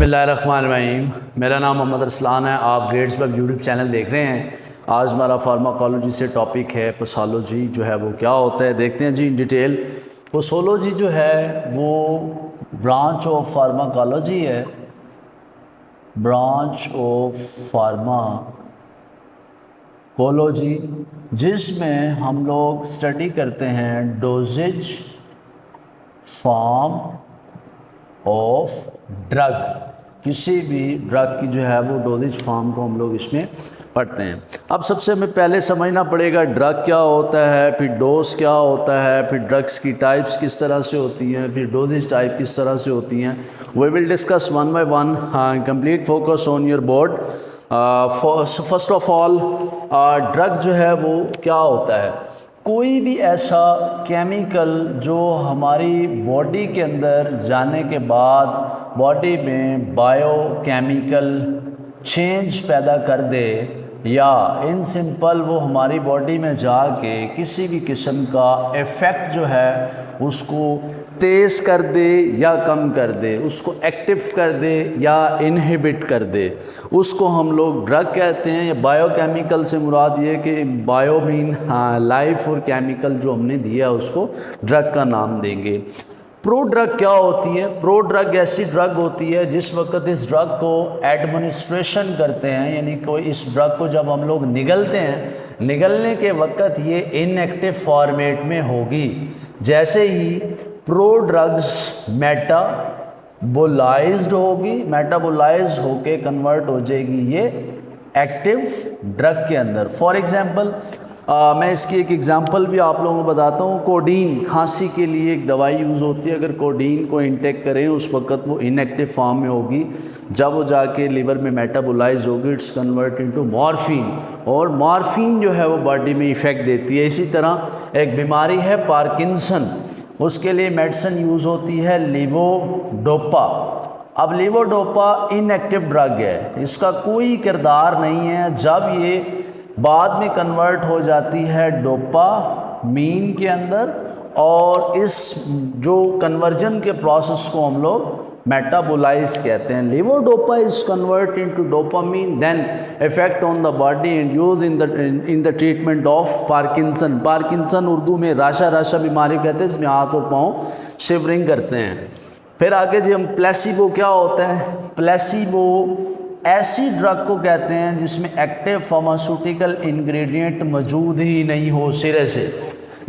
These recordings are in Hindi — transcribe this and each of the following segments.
बिस्मिल्लाहिर्रहमानिर्रहीम। मेरा नाम मोहम्मद अरसलान है। आप ग्रेड्स पर यूट्यूब चैनल देख रहे हैं। आज हमारा फार्माकोलॉजी से टॉपिक है पैथोलॉजी जो है वो क्या होता है, देखते हैं जी इन डिटेल। पैथोलॉजी जो है वो ब्रांच ऑफ फार्माकोलॉजी है, ब्रांच ऑफ फार्माकोलॉजी, जिसमें हम लोग स्टडी करते हैं डोजेज फॉर्म ऑफ ड्रग। किसी भी ड्रग की जो है वो डोजेज फॉर्म को हम लोग इसमें पढ़ते हैं। अब सबसे हमें पहले समझना पड़ेगा ड्रग क्या होता है, फिर डोज क्या होता है, फिर ड्रग्स की टाइप्स किस तरह से होती हैं, फिर डोजेज टाइप किस तरह से होती हैं। We will discuss one by one. Complete focus on your board. First of all, drug जो है वो क्या होता है? कोई भी ऐसा केमिकल जो हमारी बॉडी के अंदर जाने के बाद बॉडी में बायोकेमिकल चेंज पैदा कर दे, या इन सिंपल वो हमारी बॉडी में जाके किसी भी किस्म का इफ़ेक्ट जो है उसको तेज़ कर दे या कम कर दे, उसको एक्टिव कर दे या इनहिबिट कर दे, उसको हम लोग ड्रग कहते हैं। या बायोकेमिकल से मुराद ये कि बायो मीन लाइफ, और केमिकल जो हमने दिया उसको ड्रग का नाम देंगे। प्रो ड्रग क्या होती है? प्रो ड्रग ऐसी ड्रग होती है जिस वक्त इस ड्रग को एडमिनिस्ट्रेशन करते हैं, यानी कोई इस ड्रग को जब हम लोग निगलते हैं, निगलने के वक्त ये इनएक्टिव फॉर्मेट में होगी। जैसे ही प्रो ड्रग्स मेटाबोलाइज्ड होगी, मेटाबोलाइज होके कन्वर्ट हो जाएगी ये एक्टिव ड्रग के अंदर। फॉर एग्जांपल, मैं इसकी एक एग्जांपल भी आप लोगों को बताता हूँ। कोडीन, खांसी के लिए एक दवाई यूज़ होती है। अगर कोडीन को इंटेक करें उस वक्त वो इनएक्टिव फॉर्म में होगी। जब वो जाके लिवर में मेटाबोलाइज होगी, इट्स कन्वर्ट इनटू मॉर्फिन, और मॉर्फिन जो है वो बॉडी में इफ़ेक्ट देती है। इसी तरह एक बीमारी है पार्किंसन, उसके लिए मेडिसिन यूज़ होती है लीवोडोपा। अब लीवोडोपा इनएक्टिव ड्रग है, इसका कोई किरदार नहीं है। जब ये बाद में कन्वर्ट हो जाती है डोपामीन के अंदर, और इस जो कन्वर्जन के प्रोसेस को हम लोग मेटाबोलाइज कहते हैं। Levodopa is convert into dopamine, then effect on the body and use in the treatment of Parkinson. Parkinson Urdu में राशा राशा बीमारी कहते हैं, इसमें हाथ और पाँव शिवरिंग करते हैं। फिर आगे जी हम प्लेसिबो क्या होता है? प्लेसिबो ऐसी ड्रग को कहते हैं जिसमें एक्टिव फार्मास्यूटिकल इंग्रेडिएंट मौजूद ही नहीं हो सिरे से।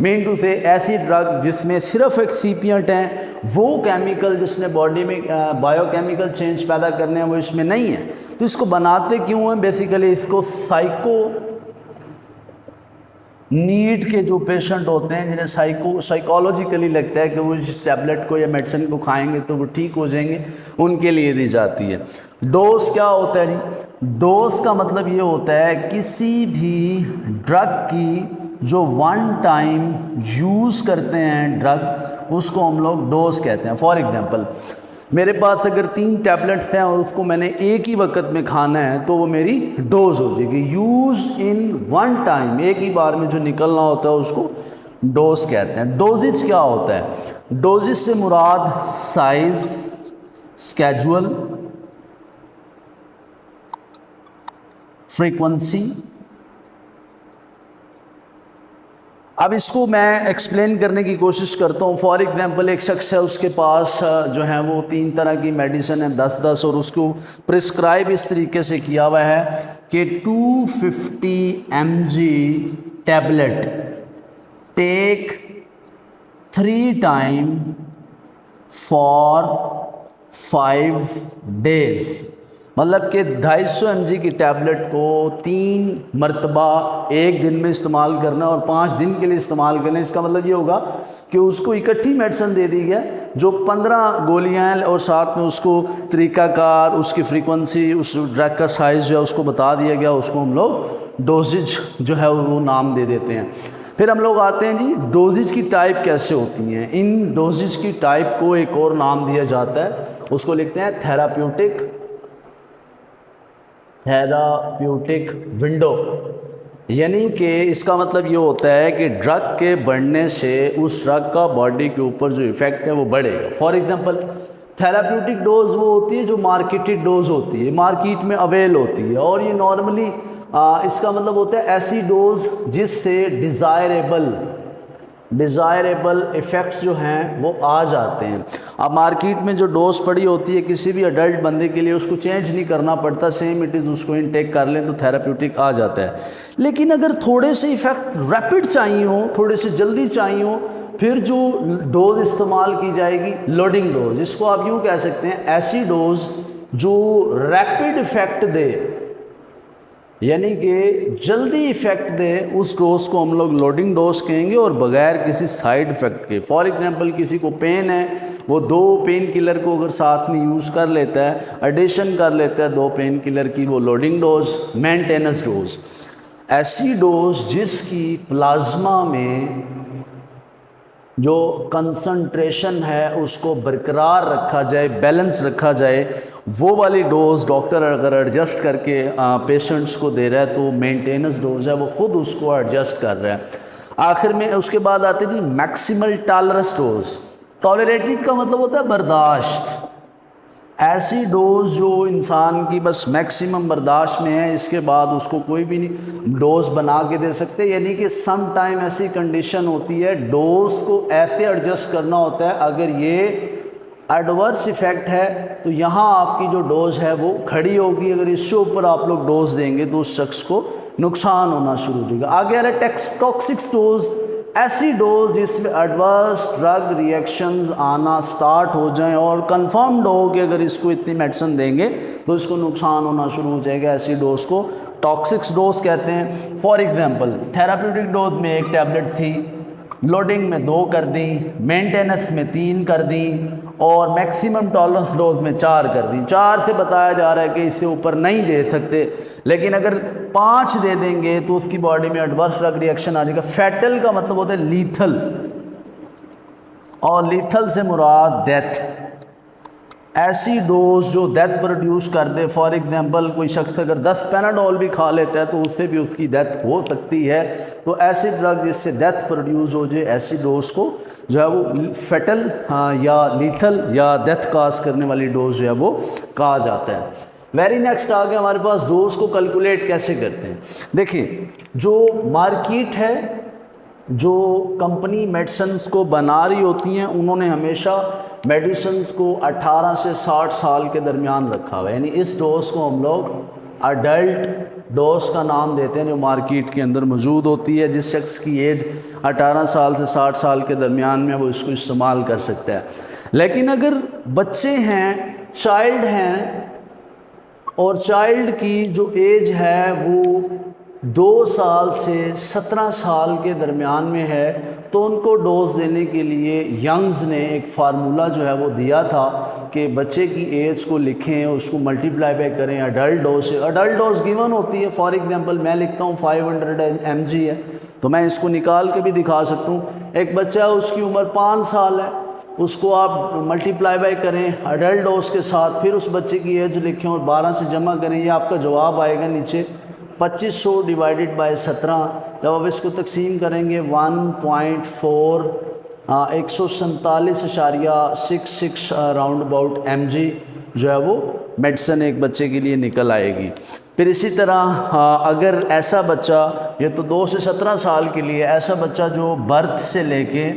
मीन टू से ऐसी ड्रग जिसमें सिर्फ एक एक्सीपिएंट हैं, वो केमिकल जिसने बॉडी में बायोकेमिकल चेंज पैदा करने हैं वो इसमें नहीं है। तो इसको बनाते क्यों हैं? बेसिकली इसको नीड के जो पेशेंट होते हैं, जिन्हें साइकोलॉजिकली लगता है कि वो इस टैबलेट को या मेडिसिन को खाएंगे तो वो ठीक हो जाएंगे, उनके लिए दी जाती है। डोज क्या होता है जी? डोज का मतलब ये होता है किसी भी ड्रग की जो वन टाइम यूज़ करते हैं ड्रग, उसको हम लोग डोज कहते हैं। फॉर एग्जांपल, मेरे पास अगर 3 टैबलेट्स हैं और उसको मैंने एक ही वक्त में खाना है तो वो मेरी डोज हो जाएगी। यूज़ इन वन टाइम, एक ही बार में जो निकलना होता है उसको डोज कहते हैं। डोजेज क्या होता है? डोजेज से मुराद साइज, स्केड्यूल, फ्रीक्वेंसी। अब इसको मैं एक्सप्लेन करने की कोशिश करता हूँ। फॉर एग्जांपल, एक शख्स है, उसके पास जो है वो 3 तरह की मेडिसिन है, 10-10, और उसको प्रिस्क्राइब इस तरीके से किया हुआ है कि 250 mg tablet take 3 time for 5 days. मतलब कि 250 mg की टैबलेट को 3 मरतबा एक दिन में इस्तेमाल करना और 5 दिन के लिए इस्तेमाल करना। इसका मतलब ये होगा कि उसको इकट्ठी मेडिसिन दे दी गया जो 15 गोलियां हैं, और साथ में उसको तरीक़ाकार, उसकी फ्रीक्वेंसी, उस ड्रग का साइज़ जो है उसको बता दिया गया। उसको हम लोग डोजेज जो है वो नाम दे देते हैं। फिर हम लोग आते हैं जी डोजेज की टाइप कैसे होती हैं। इन डोजेज की टाइप को एक और नाम दिया जाता है, उसको लिखते हैं थेराप्यूटिक विंडो। यानी कि इसका मतलब ये होता है कि ड्रग के बढ़ने से उस ड्रग का बॉडी के ऊपर जो इफ़ेक्ट है वो बढ़ेगा। फॉर एग्जांपल थेराप्यूटिक डोज वो होती है जो मार्केटेड डोज होती है, मार्केट में अवेल होती है, और ये नॉर्मली इसका मतलब होता है ऐसी डोज जिससे डिज़ायरेबल इफ़ेक्ट्स जो हैं वो आ जाते हैं। अब मार्केट में जो डोज पड़ी होती है किसी भी अडल्ट बंदे के लिए उसको चेंज नहीं करना पड़ता, सेम इट इज़, उसको इनटेक कर लें तो थेराप्यूटिक आ जाता है। लेकिन अगर थोड़े से इफ़ेक्ट रैपिड चाहिए हो, थोड़े से जल्दी चाहिए हो, फिर जो डोज इस्तेमाल की जाएगी लोडिंग डोज, जिसको आप यूँ कह सकते हैं ऐसी डोज जो रैपिड इफ़ेक्ट दे, यानी कि जल्दी इफ़ेक्ट दे, उस डोज को हम लोग लोडिंग डोज कहेंगे और बगैर किसी साइड इफ़ेक्ट के। फॉर एग्जांपल किसी को पेन है, वो 2 पेन किलर को अगर साथ में यूज़ कर लेता है, एडिशन कर लेता है 2 पेन किलर की, वो लोडिंग डोज, मेंटेनेंस डोज। ऐसी डोज जिसकी प्लाज्मा में जो कंसंट्रेशन है उसको बरकरार रखा जाए, बैलेंस रखा जाए, वो वाली डोज़ डॉक्टर अगर एडजस्ट करके पेशेंट्स को दे रहा है तो मेंटेनेंस डोज है, वो ख़ुद उसको एडजस्ट कर रहा है। आखिर में उसके बाद आती थी मैक्सिमल टॉलरेंस डोज। टॉलरेटेड का मतलब होता है बर्दाश्त, ऐसी डोज़ जो इंसान की बस मैक्सिमम बर्दाश्त में है, इसके बाद उसको कोई भी नहीं डोज़ बना के दे सकते। यानी कि सम टाइम ऐसी कंडीशन होती है डोज़ को ऐसे एडजस्ट करना होता है, अगर ये एडवर्स इफ़ेक्ट है तो यहाँ आपकी जो डोज़ है वो खड़ी होगी, अगर इससे ऊपर आप लोग डोज़ देंगे तो उस शख्स को नुकसान होना शुरू हो जाएगा। आगे आ रहा है टॉक्सिक डोज, ऐसी डोज जिसमें एडवर्स ड्रग रिएक्शंस आना स्टार्ट हो जाएं और कंफर्म्ड हो कि अगर इसको इतनी मेडिसिन देंगे तो इसको नुकसान होना शुरू हो जाएगा, ऐसी डोज को टॉक्सिक डोज कहते हैं। फॉर एग्जांपल थेराप्यूटिक डोज में 1 टैबलेट थी, लोडिंग में 2 कर दी, मेंटेनेंस में 3 कर दी और मैक्सिमम टॉलरेंस डोज में 4 कर दी। 4 से बताया जा रहा है कि इससे ऊपर नहीं दे सकते, लेकिन अगर 5 दे देंगे तो उसकी बॉडी में एडवर्स ड्रग रिएक्शन आ जाएगा। फैटल का मतलब होता है लीथल, और लीथल से मुराद डेथ। ऐसी डोज जो डेथ प्रोड्यूस कर दे, फॉर एग्जांपल कोई शख्स अगर 10 पैनाडोल भी खा लेता है तो उससे भी उसकी डेथ हो सकती है। तो ऐसी ड्रग जिससे डेथ प्रोड्यूस हो जाए, ऐसी डोज को जो है वो फैटल या लीथल या डेथ काज करने वाली डोज जो है वो कहा जाता है। वेरी नेक्स्ट आ गया हमारे पास डोज को कैलकुलेट कैसे करते हैं। देखिए, जो मार्केट है, जो कंपनी मेडिसिन्स को बना रही होती हैं, उन्होंने हमेशा मेडिसिन्स को 18 से 60 साल के दरमियान रखा हुआ है। यानी इस डोज को हम लोग अडल्ट डोज का नाम देते हैं, जो मार्केट के अंदर मौजूद होती है। जिस शख्स की एज 18 साल से 60 साल के दरमियान में, वो इसको इस्तेमाल कर सकता है। लेकिन अगर बच्चे हैं, चाइल्ड हैं, और चाइल्ड की जो एज है वो 2 साल से 17 साल के दरमियान में है, तो उनको डोज देने के लिए यंग्स ने एक फार्मूला जो है वो दिया था कि बच्चे की एज को लिखें, उसको मल्टीप्लाई बाय करें अडल्ट डोज से। अडल्ट डोज गिवन होती है, फॉर एग्जांपल मैं लिखता हूँ 500 mg है, तो मैं इसको निकाल के भी दिखा सकता हूँ। एक बच्चा है, उसकी उम्र 5 साल है, उसको आप मल्टीप्लाई बाय करें अडल्ट डोज के साथ, फिर उस बच्चे की एज लिखें और 12 से जमा करें, ये आपका जवाब आएगा नीचे 2500 डिवाइडेड बाय 17। जब आप इसको तकसीम करेंगे 1.4 147.66 राउंड अबाउट mg जो है वो मेडिसिन एक बच्चे के लिए निकल आएगी। फिर इसी तरह अगर ऐसा बच्चा, ये तो 2 से 17 साल के लिए, ऐसा बच्चा जो बर्थ से लेके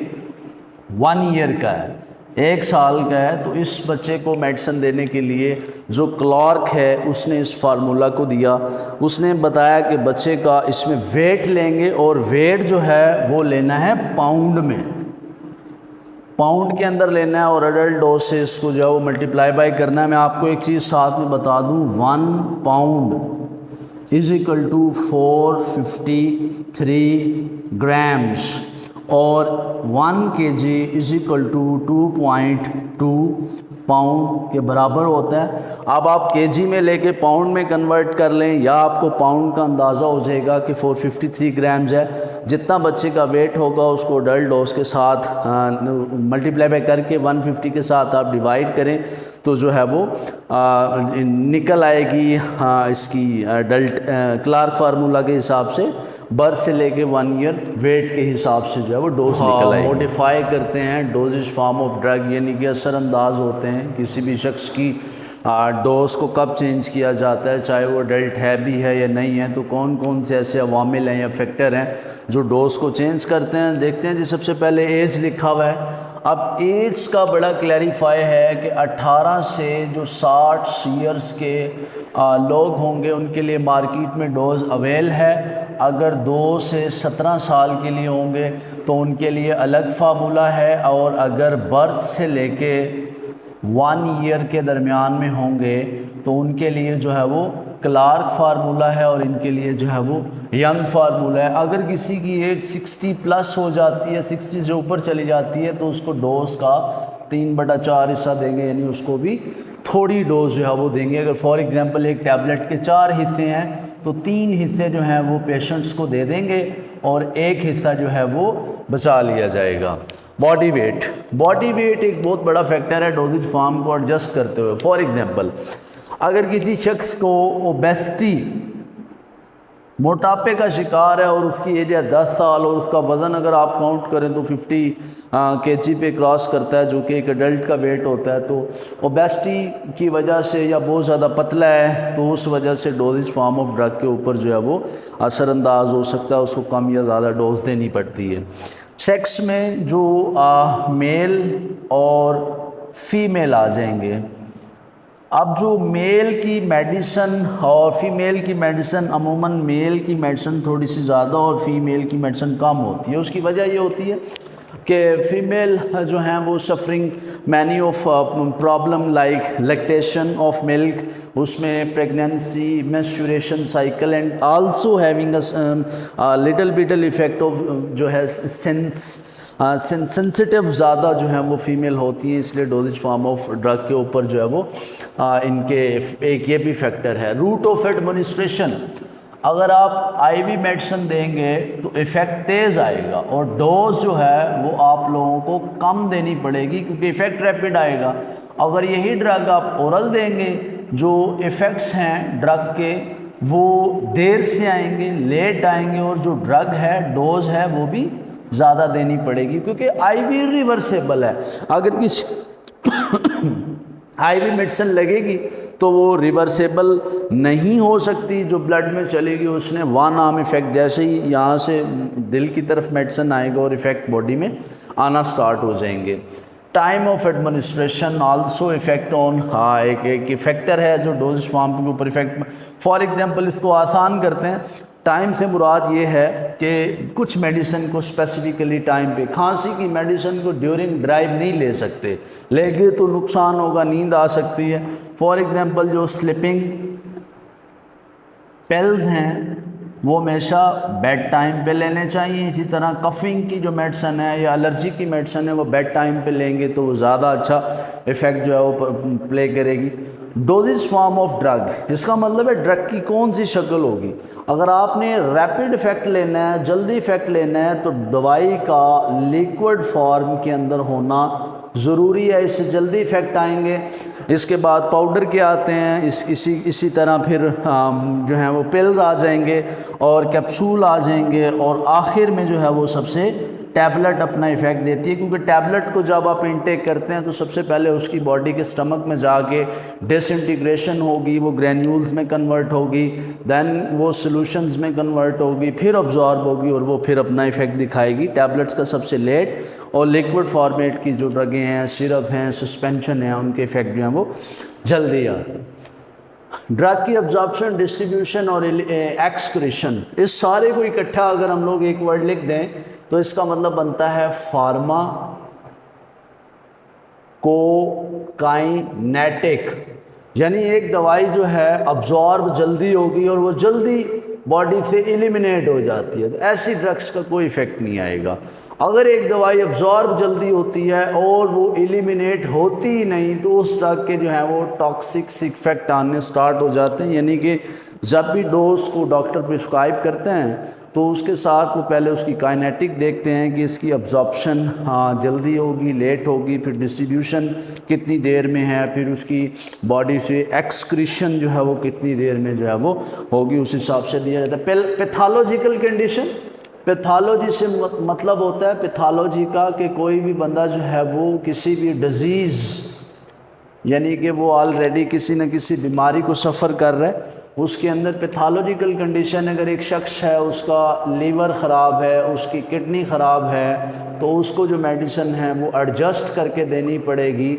1 ईयर का है, 1 साल का है, तो इस बच्चे को मेडिसिन देने के लिए जो क्लर्क है उसने इस फार्मूला को दिया। उसने बताया कि बच्चे का इसमें वेट लेंगे और वेट जो है वो लेना है पाउंड में, पाउंड के अंदर लेना है और अडल्ट डोज से इसको जो है वो मल्टीप्लाई बाय करना है। मैं आपको एक चीज़ साथ में बता दूं, 1 pound is equal to 453 grams और 1 kg is equal to 2.2 pound के बराबर होता है। अब आप केजी में लेके पाउंड में कन्वर्ट कर लें, या आपको पाउंड का अंदाज़ा हो जाएगा कि 453 ग्राम्स है। जितना बच्चे का वेट होगा उसको अडल्ट डोज के साथ मल्टीप्लाई बाय करके 150 के साथ आप डिवाइड करें तो जो है वो निकल आएगी इसकी अडल्ट क्लार्क फार्मूला के हिसाब से बर्थ से लेके 1 ईयर वेट के हिसाब से जो है वो डोज निकल आएगी। मॉडिफाई करते हैं डोजेज फॉर्म ऑफ ड्रग, यानी कि असरअंदाज होते हैं किसी भी शख्स की डोज को कब चेंज किया जाता है, चाहे वो अडल्ट है भी है या नहीं है, तो कौन कौन से ऐसे अवामिल हैं या फैक्टर हैं जो डोज को चेंज करते हैं। देखते हैं जी, सबसे पहले एज लिखा हुआ है। अब एज का बड़ा क्लैरिफाई है कि 18 से जो 60 ईयर्स के लोग होंगे उनके लिए मार्केट में डोज अवेल है। अगर 2 से 17 साल के लिए होंगे तो उनके लिए अलग फार्मूला है, और अगर बर्थ से लेके 1 ईयर के दरमियान में होंगे तो उनके लिए जो है वो क्लार्क फार्मूला है, और इनके लिए जो है वो यंग फार्मूला है। अगर किसी की एज 60 प्लस हो जाती है, 60 से ऊपर चली जाती है, तो उसको डोज का 3/4 हिस्सा देंगे, यानी उसको भी थोड़ी डोज जो है वो देंगे। अगर फॉर एग्जांपल एक टैबलेट के 4 हिस्से हैं तो 3 हिस्से जो हैं वो पेशेंट्स को दे देंगे और 1 हिस्सा जो है वो बचा लिया जाएगा। बॉडी वेट एक बहुत बड़ा फैक्टर है डोजेज फॉर्म को एडजस्ट करते हुए। फॉर एग्जांपल अगर किसी शख्स को ओबेसिटी, मोटापे का शिकार है और उसकी एज है 10 साल और उसका वज़न अगर आप काउंट करें तो 50 kg पे क्रॉस करता है, जो कि एक एडल्ट का वेट होता है, तो ओबेसिटी की वजह से या बहुत ज़्यादा पतला है तो उस वजह से डोजेज फॉर्म ऑफ ड्रग के ऊपर जो है वो असरअंदाज हो सकता है, उसको कम या ज़्यादा डोज देनी पड़ती है। सेक्स में जो मेल और फीमेल आ जाएंगे। अब जो मेल की मेडिसन और फीमेल की मेडिसन, अमूमन मेल की मेडिसन थोड़ी सी ज़्यादा और फीमेल की मेडिसन कम होती है। उसकी वजह ये होती है कि फ़ीमेल जो हैं वो suffering many of problem like lactation of milk, उसमें pregnancy, menstruation cycle, and also having a little effect of जो है सेंसिटिव ज़्यादा जो हैं वो फीमेल होती हैं, इसलिए डोजेज फॉर्म ऑफ ड्रग के ऊपर जो है वो इनके एक ये भी फैक्टर है। रूट ऑफ एडमिनिस्ट्रेशन, अगर आप आईवी मेडिसिन देंगे तो इफ़ेक्ट तेज़ आएगा और डोज जो है वो आप लोगों को कम देनी पड़ेगी क्योंकि इफ़ेक्ट रैपिड आएगा। अगर यही ड्रग आप ओरल देंगे, जो इफ़ेक्ट्स हैं ड्रग के वो देर से आएंगे, लेट आएंगे, और जो ड्रग है डोज है वो भी ज़्यादा देनी पड़ेगी क्योंकि आईवी रिवर्सेबल है। अगर किसी आईवी मेडिसिन लगेगी तो वो रिवर्सेबल नहीं हो सकती, जो ब्लड में चलेगी उसने वन आर्म इफ़ेक्ट, जैसे ही यहाँ से दिल की तरफ मेडिसिन आएगा और इफ़ेक्ट बॉडी में आना स्टार्ट हो जाएंगे। Time of administration also effect on, एक फैक्टर है जो डोजेज फॉर्म के ऊपर इफ़ेक्ट। फॉर एग्जांपल इसको आसान करते हैं, टाइम से मुराद ये है कि कुछ मेडिसिन को स्पेसिफिकली टाइम पे, खांसी की मेडिसिन को ड्यूरिंग ड्राइव नहीं ले सकते, लेके तो नुकसान होगा, नींद आ सकती है। फॉर एग्जांपल जो स्लीपिंग पिल्स हैं वो हमेशा बेड टाइम पे लेने चाहिए। इसी तरह कफिंग की जो मेडिसिन है या एलर्जी की मेडिसिन है वो बेड टाइम पे लेंगे तो वो ज़्यादा अच्छा इफ़ेक्ट जो है वो प्ले करेगी। डोजेज फॉर्म ऑफ ड्रग, इसका मतलब है ड्रग की कौन सी शक्ल होगी। अगर आपने रैपिड इफ़ेक्ट लेना है, जल्दी इफ़ेक्ट लेना है, तो दवाई का लिक्विड फॉर्म के अंदर होना ज़रूरी है, इससे जल्दी इफ़ेक्ट आएंगे। इसके बाद पाउडर के आते हैं, इसी तरह फिर जो है वो पिल्स आ जाएंगे और कैप्सूल आ जाएंगे, और आखिर में जो है वो सबसे टैबलेट अपना इफ़ेक्ट देती है क्योंकि टैबलेट को जब आप इनटेक करते हैं तो सबसे पहले उसकी बॉडी के स्टमक में जाके डिसइंटीग्रेशन होगी, वो ग्रैन्यूल्स में कन्वर्ट होगी, दैन वो सॉल्यूशंस में कन्वर्ट होगी, फिर अब्जॉर्ब होगी और वो फिर अपना इफ़ेक्ट दिखाएगी। टैबलेट्स का सबसे लेट, और लिक्विड फॉर्मेट की जो ड्रगें हैं, सिरप हैं, सस्पेंशन हैं, उनके इफ़ेक्ट जो हैं वो जल्दी आते हैं। ड्रग की अब्जॉर्प्शन, डिस्ट्रीब्यूशन और एक्सक्रीशन, इस सारे को इकट्ठा अगर हम लोग एक वर्ड लिख दें तो इसका मतलब बनता है फार्मा कोकाइनेटिक, यानी एक दवाई जो है अब्जॉर्ब जल्दी होगी और वो जल्दी बॉडी से एलिमिनेट हो जाती है, तो ऐसी ड्रग्स का कोई इफ़ेक्ट नहीं आएगा। अगर एक दवाई अब्जॉर्ब जल्दी होती है और वो एलिमिनेट होती ही नहीं तो उस ड्रग के जो है वो टॉक्सिक इफेक्ट आने स्टार्ट हो जाते हैं, यानी कि जब भी डोज को डॉक्टर प्रिस्क्राइब करते हैं तो उसके साथ वो पहले उसकी काइनेटिक देखते हैं कि इसकी अब्जॉर्प्शन जल्दी होगी, लेट होगी, फिर डिस्ट्रीब्यूशन कितनी देर में है, फिर उसकी बॉडी से एक्सक्रीशन जो है वो कितनी देर में जो है वो होगी, उस हिसाब से दिया जाता है। पैथोलॉजिकल कंडीशन, पैथोलॉजी से मतलब होता है पैथोलॉजी का कि कोई भी बंदा जो है वो किसी भी डिज़ीज़, यानी कि वो ऑलरेडी किसी न किसी बीमारी को सफ़र कर रहा है, उसके अंदर पैथोलॉजिकल कंडीशन, अगर एक शख्स है उसका लीवर ख़राब है, उसकी किडनी ख़राब है, तो उसको जो मेडिसिन है वो एडजस्ट करके देनी पड़ेगी।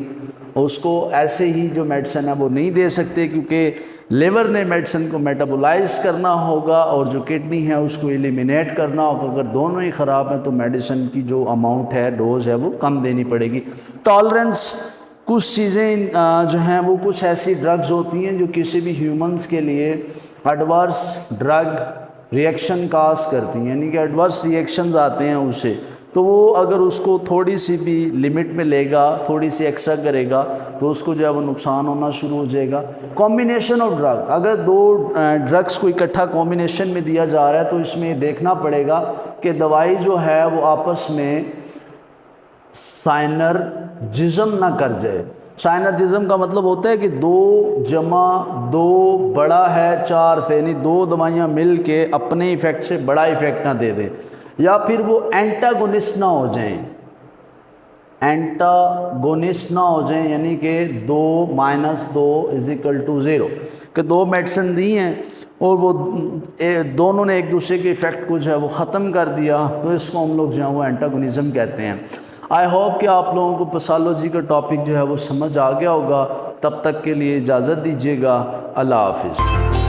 उसको ऐसे ही जो मेडिसिन है वो नहीं दे सकते, क्योंकि लीवर ने मेडिसिन को मेटाबोलाइज करना होगा और जो किडनी है उसको एलिमिनेट करना होगा। अगर दोनों ही ख़राब हैं तो मेडिसिन की जो अमाउंट है, डोज है, वो कम देनी पड़ेगी। टॉलरेंस, कुछ चीज़ें जो हैं वो कुछ ऐसी ड्रग्स होती हैं जो किसी भी ह्यूमंस के लिए एडवर्स ड्रग रिएक्शन काज करती हैं, यानी कि एडवर्स रिएक्शंस आते हैं उससे, तो वो अगर उसको थोड़ी सी भी लिमिट में लेगा, थोड़ी सी एक्स्ट्रा करेगा, तो उसको जो है वो नुकसान होना शुरू हो जाएगा। कॉम्बिनेशन ऑफ ड्रग, अगर दो ड्रग्स को इकट्ठा कॉम्बिनेशन में दिया जा रहा है तो इसमें देखना पड़ेगा कि दवाई जो है वो आपस में साइनर्जिज्म ना कर जाए। साइनर्जिज्म का मतलब होता है कि 2 जमा 2 बड़ा है 4 से, यानी 2 दवाइयाँ मिल के अपने इफ़ेक्ट से बड़ा इफ़ेक्ट ना दे दें, या फिर वो एंटागोनिस्ट ना हो जाएं, एंटागोनिस्ट ना हो जाएं, यानी कि 2 - 2 = 0, कि 2 मेडिसिन दी हैं और वो दोनों ने एक दूसरे के इफ़ेक्ट को जो है वो ख़त्म कर दिया, तो इसको हम लोग जो है वो एंटागोनिज़म कहते हैं। आई होप कि आप लोगों को पैथोलॉजी का टॉपिक जो है वो समझ आ गया होगा। तब तक के लिए इजाज़त दीजिएगा। अल्लाह हाफिज़।